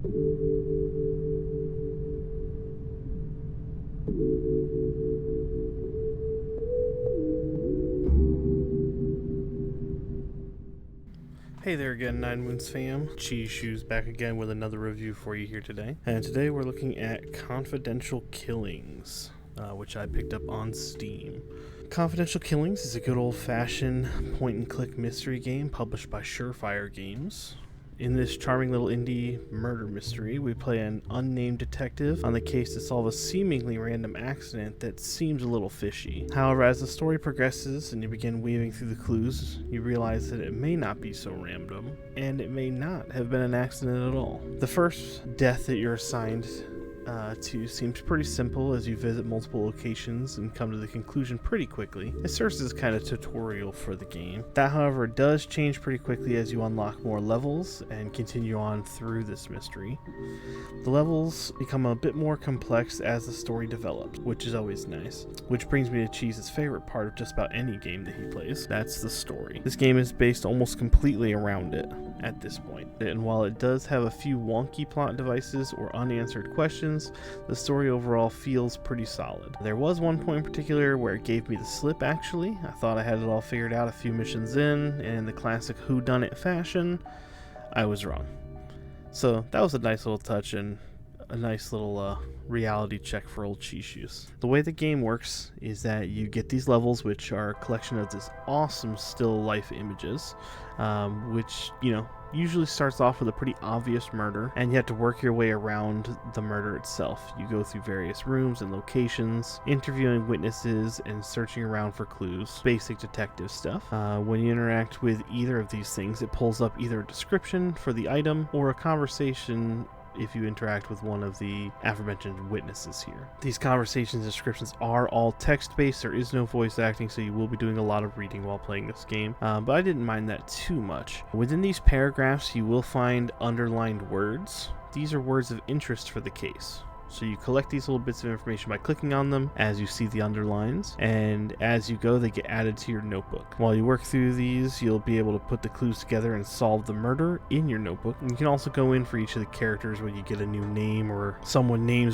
Hey there again, Nine Moons fam. Cheese Shoes back again with another review for you here today. And today we're looking at Confidential Killings, which I picked up on Steam. Confidential Killings is a good old-fashioned point-and-click mystery game published by Surefire Games. In this charming little indie murder mystery, we play an unnamed detective on the case to solve a seemingly random accident that seems a little fishy. However, as the story progresses and you begin weaving through the clues, you realize that it may not be so random, and it may not have been an accident at all. The first death that you're assigned to seems pretty simple as you visit multiple locations and come to the conclusion pretty quickly. It serves as kind of tutorial for the game. That, however, does change pretty quickly as you unlock more levels and continue on through this mystery. The levels become a bit more complex as the story develops, which is always nice. Which brings me to Cheese's favorite part of just about any game that he plays. That's the story. This game is based almost completely around it at this point. And while it does have a few wonky plot devices or unanswered questions, the story overall feels pretty solid. There was one point in particular where it gave me the slip actually. I thought I had it all figured out a few missions in, and in the classic whodunit fashion, I was wrong. So that was a nice little touch and a nice little reality check for old Cheese Shoes. The way the game works is that you get these levels, which are a collection of this awesome still life images, which, usually starts off with a pretty obvious murder, and you have to work your way around the murder itself. You go through various rooms and locations, interviewing witnesses and searching around for clues. Basic detective stuff. When you interact with either of these things, it pulls up either a description for the item or a conversation if you interact with one of the aforementioned witnesses here. These conversations and descriptions are all text-based. There is no voice acting, so you will be doing a lot of reading while playing this game, but I didn't mind that too much. Within these paragraphs, you will find underlined words. These are words of interest for the case. So you collect these little bits of information by clicking on them as you see the underlines, and as you go they get added to your notebook. While you work through these, you'll be able to put the clues together and solve the murder in your notebook. And you can also go in for each of the characters when you get a new name or someone name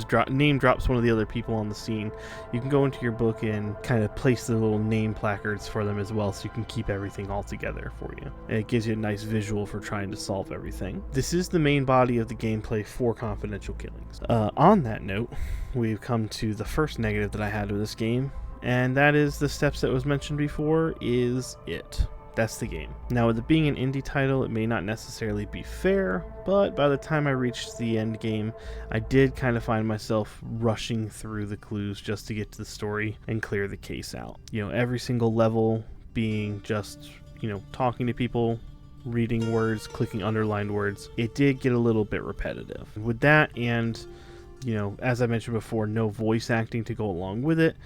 drops one of the other people on the scene. You can go into your book and kind of place the little name placards for them as well, so you can keep everything all together for you. And it gives you a nice visual for trying to solve everything. This is the main body of the gameplay for Confidential Killings. On that note, we've come to the first negative that I had with this game, and that is the steps that was mentioned before is it. That's the game. Now, with it being an indie title, it may not necessarily be fair, but by the time I reached the end game, I did kind of find myself rushing through the clues just to get to the story and clear the case out. Every single level being just, talking to people, reading words, clicking underlined words. It did get a little bit repetitive. With that, and as I mentioned before, no voice acting to go along with it,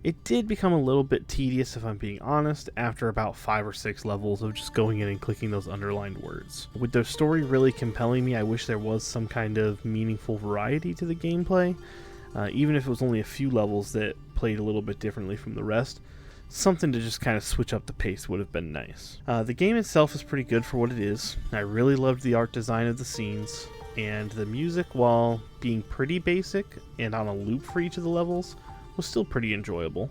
it did become a little bit tedious, if I'm being honest, after about 5 or 6 levels of just going in and clicking those underlined words. With the story really compelling me, I wish there was some kind of meaningful variety to the gameplay, even if it was only a few levels that played a little bit differently from the rest. Something to just kind of switch up the pace would have been nice. The game itself is pretty good for what it is. I really loved the art design of the scenes, and the music, while being pretty basic and on a loop for each of the levels, was still pretty enjoyable.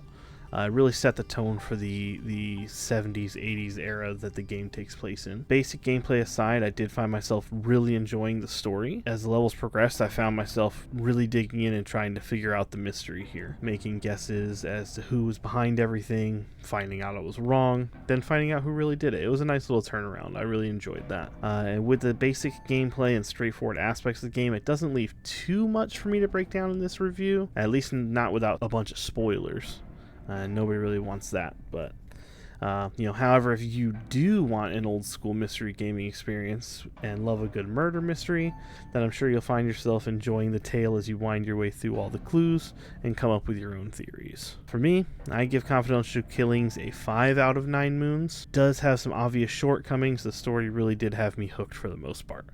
It really set the tone for the 70s, 80s era that the game takes place in. Basic gameplay aside, I did find myself really enjoying the story. As the levels progressed, I found myself really digging in and trying to figure out the mystery here, making guesses as to who was behind everything, finding out it was wrong, then finding out who really did it. It was a nice little turnaround. I really enjoyed that. And with the basic gameplay and straightforward aspects of the game, it doesn't leave too much for me to break down in this review, at least not without a bunch of spoilers. Nobody really wants that, but however, if you do want an old school mystery gaming experience and love a good murder mystery, then I'm sure you'll find yourself enjoying the tale as you wind your way through all the clues and come up with your own theories. For me, I give Confidential Killings a 5 out of 9 moons. It does have some obvious shortcomings. The story really did have me hooked for the most part.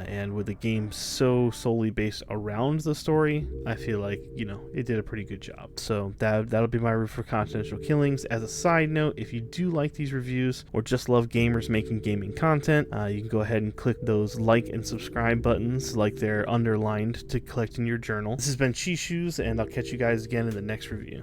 And with the game so solely based around the story, I feel like, it did a pretty good job. So that'll be my review for Confidential Killings. As a side note, if you do like these reviews or just love gamers making gaming content, you can go ahead and click those like and subscribe buttons like they're underlined to collect in your journal. This has been Chi Shoes, and I'll catch you guys again in the next review.